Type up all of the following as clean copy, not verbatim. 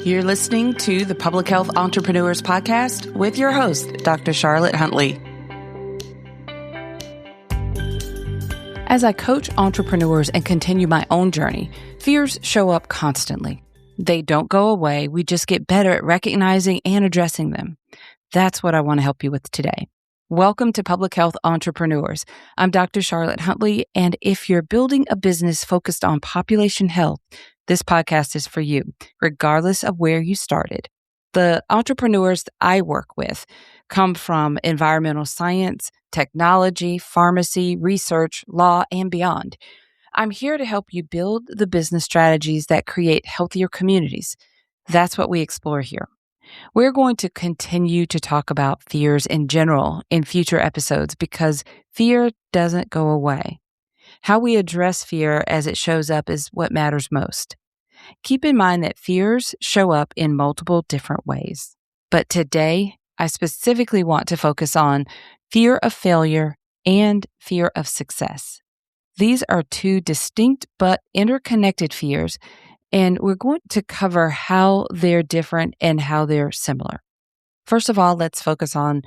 You're listening to the Public Health Entrepreneurs Podcast with your host, Dr. Charlotte Huntley. As I coach entrepreneurs and continue my own journey, fears show up constantly. They don't go away. We just get better at recognizing and addressing them. That's what I want to help you with today. Welcome to Public Health Entrepreneurs. I'm Dr. Charlotte Huntley, and if you're building a business focused on population health, this podcast is for you, regardless of where you started. The entrepreneurs I work with come from environmental science, technology, pharmacy, research, law, and beyond. I'm here to help you build the business strategies that create healthier communities. That's what we explore here. We're going to continue to talk about fears in general in future episodes because fear doesn't go away. How we address fear as it shows up is what matters most. Keep in mind that fears show up in multiple different ways. But today, I specifically want to focus on fear of failure and fear of success. These are two distinct but interconnected fears, and we're going to cover how they're different and how they're similar. First of all, let's focus on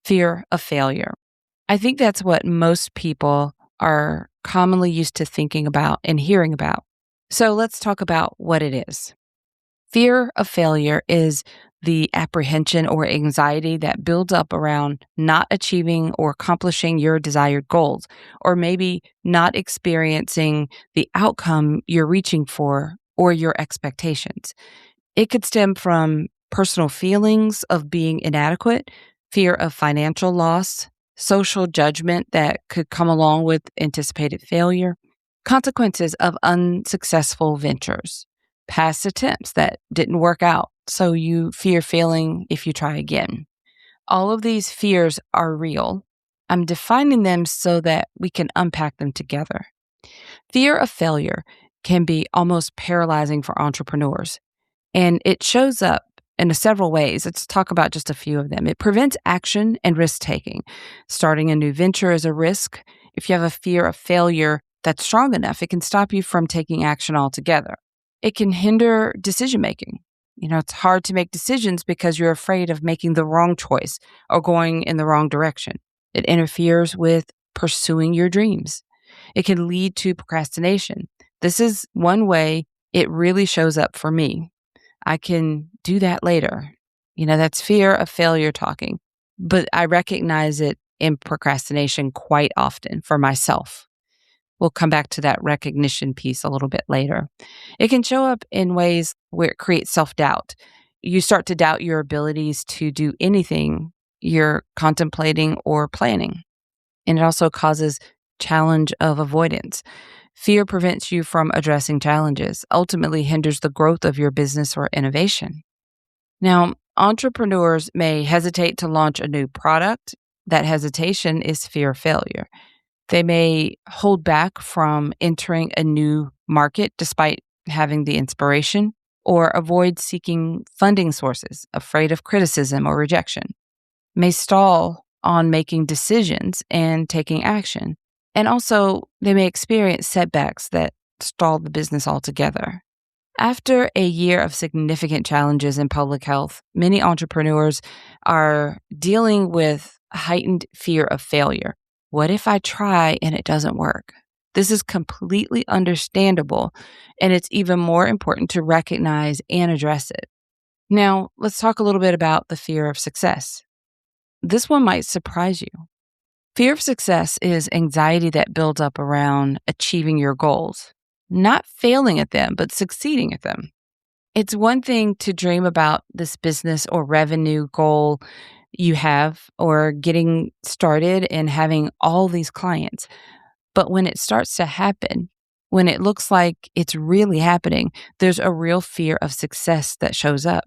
fear of failure. I think that's what most people are commonly used to thinking about and hearing about. So let's talk about what it is. Fear of failure is the apprehension or anxiety that builds up around not achieving or accomplishing your desired goals, or maybe not experiencing the outcome you're reaching for or your expectations. It could stem from personal feelings of being inadequate, fear of financial loss, social judgment that could come along with anticipated failure, consequences of unsuccessful ventures, past attempts that didn't work out, so you fear failing if you try again. All of these fears are real. I'm defining them so that we can unpack them together. Fear of failure can be almost paralyzing for entrepreneurs, and it shows up in several ways. Let's talk about just a few of them. It prevents action and risk-taking. Starting a new venture is a risk. If you have a fear of failure that's strong enough, it can stop you from taking action altogether. It can hinder decision-making. It's hard to make decisions because you're afraid of making the wrong choice or going in the wrong direction. It interferes with pursuing your dreams. It can lead to procrastination. This is one way it really shows up for me. I can do that later. That's fear of failure talking. But I recognize it in procrastination quite often for myself. We'll come back to that recognition piece a little bit later. It can show up in ways where it creates self-doubt. You start to doubt your abilities to do anything you're contemplating or planning. And it also causes challenge of avoidance. Fear prevents you from addressing challenges, ultimately hinders the growth of your business or innovation. Now, entrepreneurs may hesitate to launch a new product. That hesitation is fear of failure. They may hold back from entering a new market despite having the inspiration, or avoid seeking funding sources, afraid of criticism or rejection. May stall on making decisions and taking action. And also, they may experience setbacks that stall the business altogether. After a year of significant challenges in public health, many entrepreneurs are dealing with heightened fear of failure. What if I try and it doesn't work? This is completely understandable, and it's even more important to recognize and address it. Now, let's talk a little bit about the fear of success. This one might surprise you. Fear of success is anxiety that builds up around achieving your goals, not failing at them, but succeeding at them. It's one thing to dream about this business or revenue goal you have, or getting started and having all these clients. But when it starts to happen, when it looks like it's really happening, there's a real fear of success that shows up.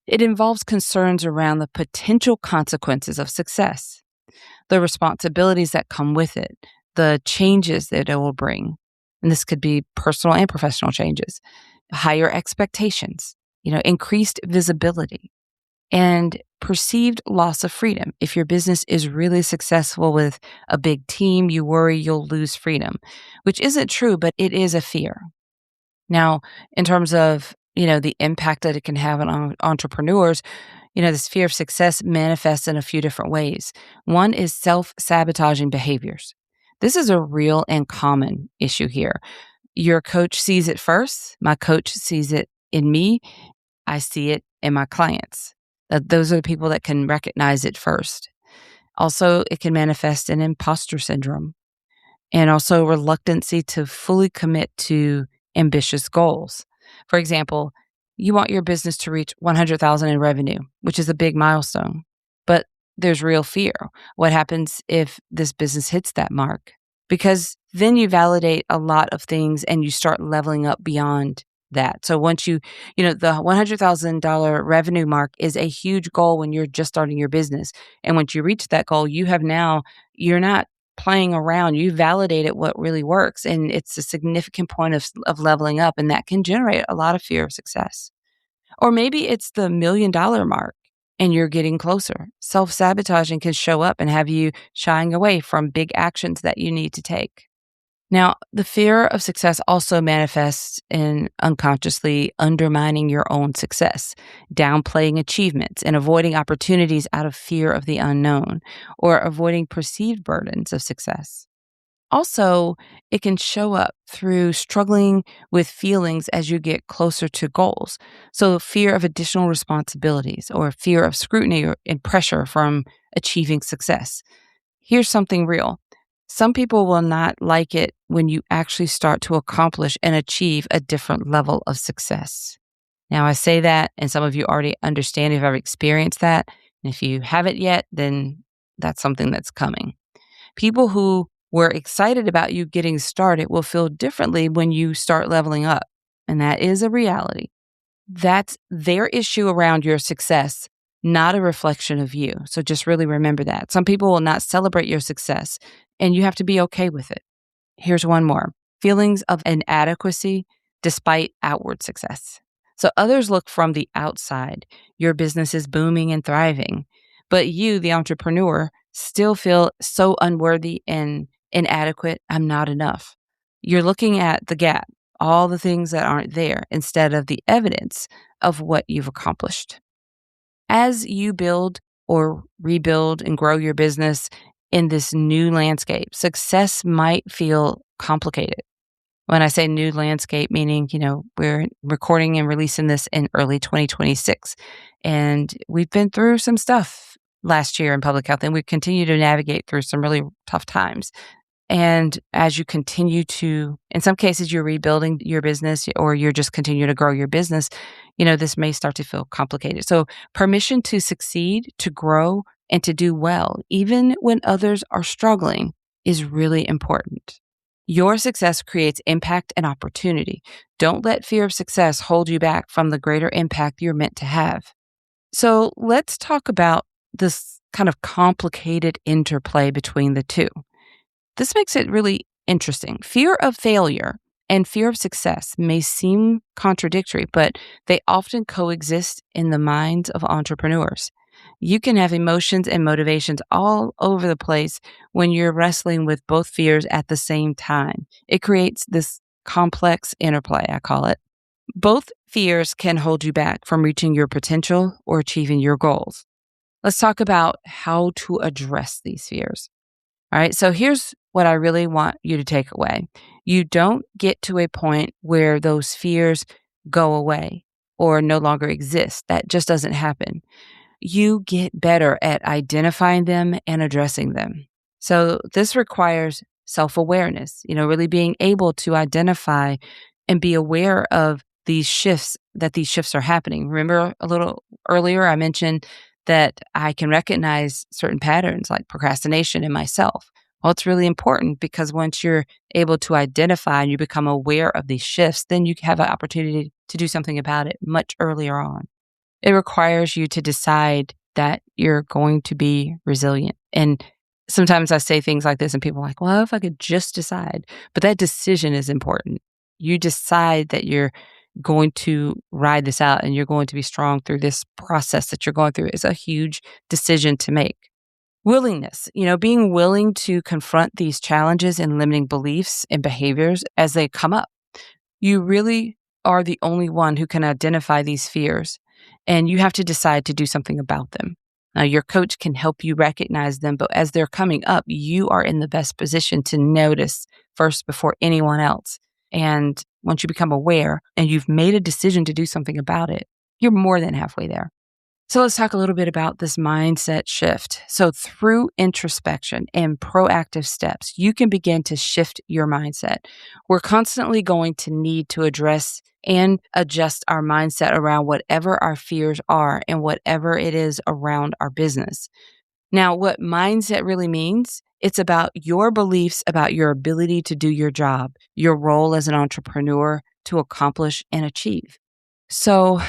It involves concerns around the potential consequences of success, the responsibilities that come with it, the changes that it will bring. And this could be personal and professional changes, higher expectations, increased visibility, and perceived loss of freedom. If your business is really successful with a big team, you worry you'll lose freedom, which isn't true, but it is a fear. Now, in terms of, the impact that it can have on entrepreneurs, this fear of success manifests in a few different ways. One is self-sabotaging behaviors. This is a real and common issue here. Your coach sees it first. My coach sees it in me. I see it in my clients. Those are the people that can recognize it first. Also, it can manifest in imposter syndrome and also reluctancy to fully commit to ambitious goals. For example, you want your business to reach 100,000 in revenue, which is a big milestone. But there's real fear. What happens if this business hits that mark? Because then you validate a lot of things and you start leveling up beyond that. So once the $100,000 revenue mark is a huge goal when you're just starting your business. And once you reach that goal, you're not playing around. You validated what really works. And it's a significant point of leveling up. And that can generate a lot of fear of success. Or maybe it's the $1 million mark and you're getting closer. Self-sabotaging can show up and have you shying away from big actions that you need to take. Now, the fear of success also manifests in unconsciously undermining your own success, downplaying achievements, and avoiding opportunities out of fear of the unknown, or avoiding perceived burdens of success. Also, it can show up through struggling with feelings as you get closer to goals. So, fear of additional responsibilities or fear of scrutiny and pressure from achieving success. Here's something real. Some people will not like it when you actually start to accomplish and achieve a different level of success. Now, I say that, and some of you already understand if I've experienced that. And if you haven't yet, then that's something that's coming. People who were excited about you getting started will feel differently when you start leveling up. And that is a reality. That's their issue around your success, not a reflection of you. So just really remember that. Some people will not celebrate your success, and you have to be okay with it. Here's one more. Feelings of inadequacy despite outward success. So others look from the outside. Your business is booming and thriving, but you, the entrepreneur, still feel so unworthy and inadequate. I'm not enough. You're looking at the gap, all the things that aren't there, instead of the evidence of what you've accomplished. As you build or rebuild and grow your business in this new landscape, success might feel complicated. When I say new landscape, meaning, we're recording and releasing this in early 2026. And we've been through some stuff last year in public health, and we continue to navigate through some really tough times. And as you continue to, in some cases, you're rebuilding your business or you're just continuing to grow your business, this may start to feel complicated. So permission to succeed, to grow, and to do well, even when others are struggling, is really important. Your success creates impact and opportunity. Don't let fear of success hold you back from the greater impact you're meant to have. So let's talk about this kind of complicated interplay between the two. This makes it really interesting. Fear of failure and fear of success may seem contradictory, but they often coexist in the minds of entrepreneurs. You can have emotions and motivations all over the place when you're wrestling with both fears at the same time. It creates this complex interplay, I call it. Both fears can hold you back from reaching your potential or achieving your goals. Let's talk about how to address these fears. All right, so here's what I really want you to take away. You don't get to a point where those fears go away or no longer exist. That just doesn't happen. You get better at identifying them and addressing them. So this requires self-awareness, really being able to identify and be aware of these shifts are happening. Remember a little earlier, I mentioned that I can recognize certain patterns like procrastination in myself. Well, it's really important because once you're able to identify and you become aware of these shifts, then you have an opportunity to do something about it much earlier on. It requires you to decide that you're going to be resilient. And sometimes I say things like this and people are like, well, if I could just decide. But that decision is important. You decide that you're going to ride this out and you're going to be strong through this process that you're going through is a huge decision to make. Willingness, being willing to confront these challenges and limiting beliefs and behaviors as they come up. You really are the only one who can identify these fears, and you have to decide to do something about them. Now, your coach can help you recognize them, but as they're coming up, you are in the best position to notice first before anyone else. And once you become aware and you've made a decision to do something about it, you're more than halfway there. So let's talk a little bit about this mindset shift. So through introspection and proactive steps, you can begin to shift your mindset. We're constantly going to need to address and adjust our mindset around whatever our fears are and whatever it is around our business. Now, what mindset really means, it's about your beliefs about your ability to do your job, your role as an entrepreneur to accomplish and achieve. So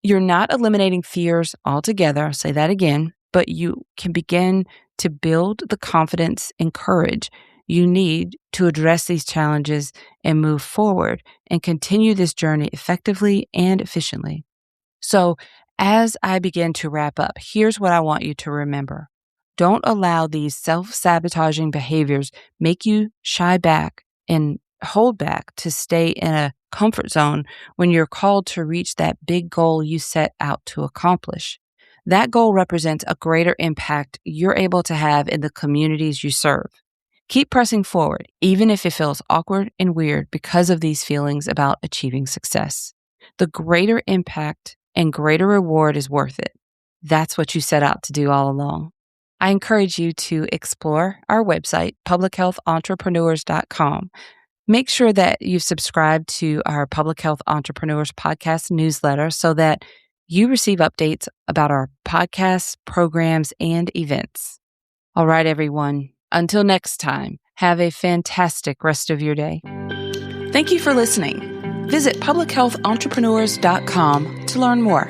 you're not eliminating fears altogether, I'll say that again, but you can begin to build the confidence and courage you need to address these challenges and move forward and continue this journey effectively and efficiently. So as I begin to wrap up, here's what I want you to remember. Don't allow these self-sabotaging behaviors make you shy back and hold back to stay in a comfort zone when you're called to reach that big goal you set out to accomplish. That goal represents a greater impact you're able to have in the communities you serve. Keep pressing forward, even if it feels awkward and weird because of these feelings about achieving success. The greater impact and greater reward is worth it. That's what you set out to do all along. I encourage you to explore our website, publichealthentrepreneurs.com. Make sure that you've subscribed to our Public Health Entrepreneurs podcast newsletter so that you receive updates about our podcasts, programs, and events. All right, everyone. Until next time, have a fantastic rest of your day. Thank you for listening. Visit publichealthentrepreneurs.com to learn more.